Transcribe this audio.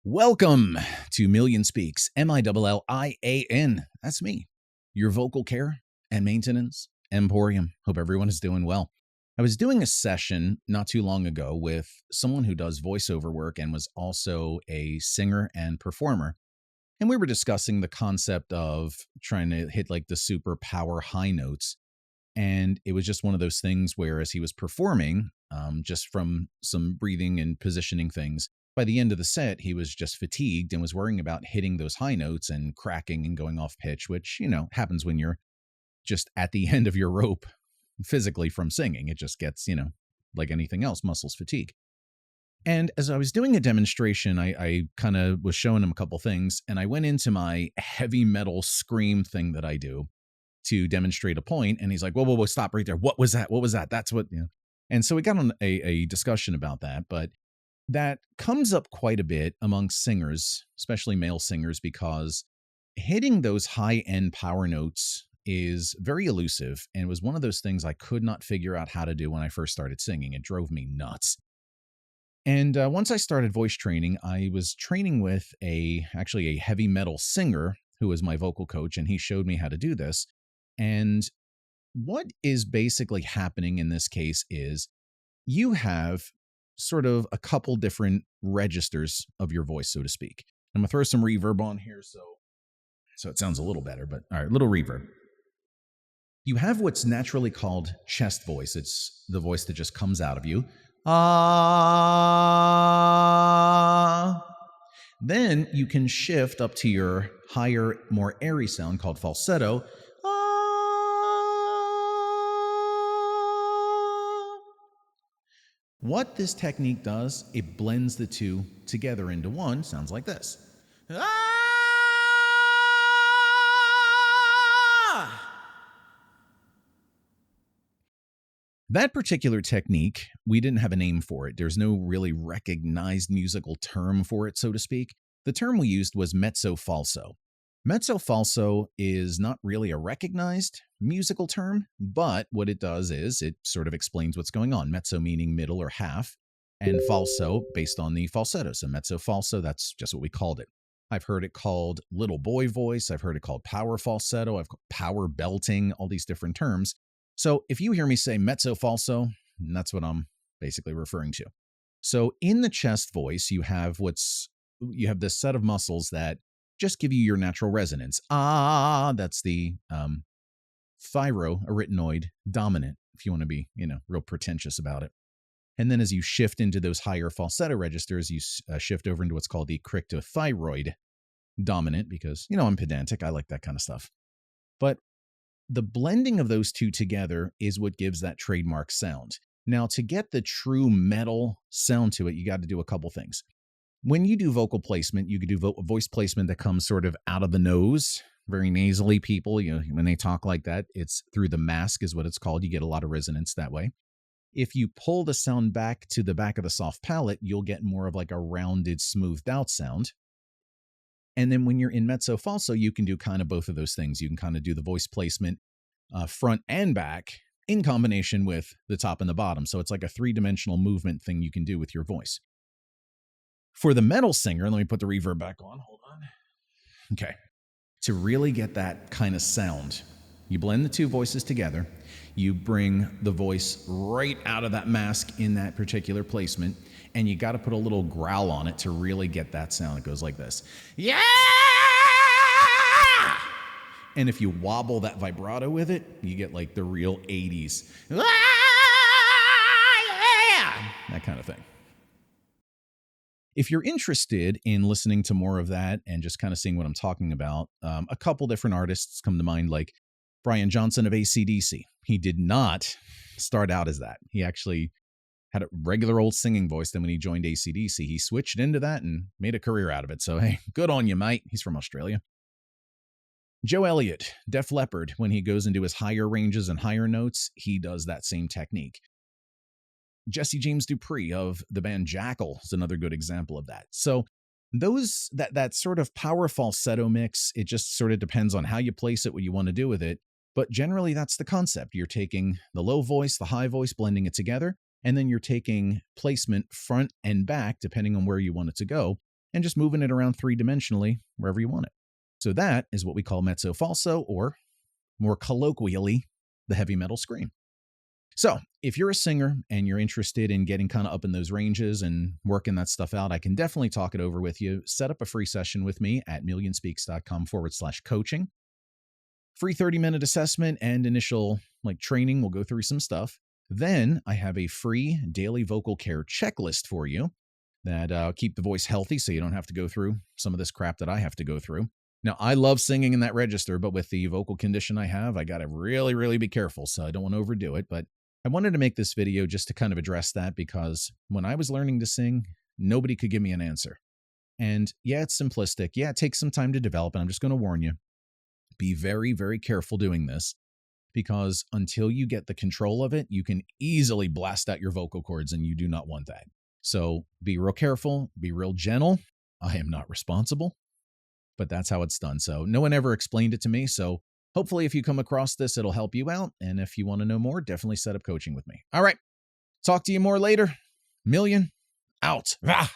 Welcome to Million Speaks, Millian. That's me, your vocal care and maintenance emporium. Hope everyone is doing well. I was doing a session not too long ago with someone who does voiceover work and was also a singer and performer. And we were discussing the concept of trying to hit like the super power high notes. And it was just one of those things where as he was performing, just from some breathing and positioning things, by the end of the set, he was just fatigued and was worrying about hitting those high notes and cracking and going off pitch, which, happens when you're just at the end of your rope physically from singing. It just gets, like anything else, muscles fatigue. And as I was doing a demonstration, I kind of was showing him a couple things, and I went into my heavy metal scream thing that I do to demonstrate a point, and he's like, whoa, stop right there. What was that? What was that? That's what, And so we got on a discussion about that, but that comes up quite a bit amongst singers, especially male singers, because hitting those high-end power notes is very elusive, and it was one of those things I could not figure out how to do when I first started singing. It drove me nuts. And once I started voice training, I was training with actually a heavy metal singer who was my vocal coach, and he showed me how to do this. And what is basically happening in this case is you have sort of a couple different registers of your voice, so to speak. I'm going to throw some reverb on here so it sounds a little better, but all right, little reverb. You have what's naturally called chest voice. It's the voice that just comes out of you. Ah. Then you can shift up to your higher, more airy sound called falsetto. What this technique does, it blends the two together into one. Sounds like this. That particular technique, we didn't have a name for it. There's no really recognized musical term for it, so to speak. The term we used was mezzo-falso. Mezzo-falso is not really a recognized musical term, but what it does is it sort of explains what's going on. Mezzo meaning middle or half, and falso based on the falsetto. So mezzo-falso, that's just what we called it. I've heard it called little boy voice. I've heard it called power falsetto. I've called power belting, all these different terms. So if you hear me say mezzo-falso, that's what I'm basically referring to. So in the chest voice, you have this set of muscles that just give you your natural resonance. That's the thyroarytenoid dominant, if you want to be, real pretentious about it. And then as you shift into those higher falsetto registers, you shift over into what's called the cricothyroid dominant, because, I'm pedantic. I like that kind of stuff. But the blending of those two together is what gives that trademark sound. Now, to get the true metal sound to it, you got to do a couple things. When you do vocal placement, you can do voice placement that comes sort of out of the nose, very nasally people. When they talk like that, it's through the mask is what it's called. You get a lot of resonance that way. If you pull the sound back to the back of the soft palate, you'll get more of like a rounded, smoothed out sound. And then when you're in mezzo-falso, you can do kind of both of those things. You can kind of do the voice placement front and back in combination with the top and the bottom. So it's like a three-dimensional movement thing you can do with your voice. For the metal singer, let me put the reverb back on. Hold on. Okay. To really get that kind of sound, you blend the two voices together. You bring the voice right out of that mask in that particular placement, and you got to put a little growl on it to really get that sound. It goes like this. Yeah! And if you wobble that vibrato with it, you get like the real 80s. Ah, yeah! That kind of thing. If you're interested in listening to more of that and just kind of seeing what I'm talking about, a couple different artists come to mind, like Brian Johnson of AC/DC. He did not start out as that. He actually had a regular old singing voice. Then when he joined AC/DC, he switched into that and made a career out of it. So, hey, good on you, mate. He's from Australia. Joe Elliott, Def Leppard, when he goes into his higher ranges and higher notes, he does that same technique. Jesse James Dupree of the band Jackal is another good example of that. So that sort of power falsetto mix, it just sort of depends on how you place it, what you want to do with it. But generally, that's the concept. You're taking the low voice, the high voice, blending it together, and then you're taking placement front and back, depending on where you want it to go, and just moving it around three-dimensionally wherever you want it. So that is what we call mezzo-falso, or more colloquially, the heavy metal scream. So if you're a singer and you're interested in getting kind of up in those ranges and working that stuff out, I can definitely talk it over with you. Set up a free session with me at millionspeaks.com/coaching. Free 30-minute assessment and initial training. We'll go through some stuff. Then I have a free daily vocal care checklist for you that keep the voice healthy so you don't have to go through some of this crap that I have to go through. Now, I love singing in that register, but with the vocal condition I have, I got to really, really be careful, so I don't want to overdo it. But I wanted to make this video just to kind of address that, because when I was learning to sing, nobody could give me an answer. And yeah, it's simplistic. Yeah, it takes some time to develop, and I'm just going to warn you, be very, very careful doing this, because until you get the control of it, you can easily blast out your vocal cords, and you do not want that. So be real careful, be real gentle. I am not responsible, but that's how it's done. So no one ever explained it to me. So hopefully if you come across this, it'll help you out. And if you want to know more, definitely set up coaching with me. All right. Talk to you more later. Million out. Ah.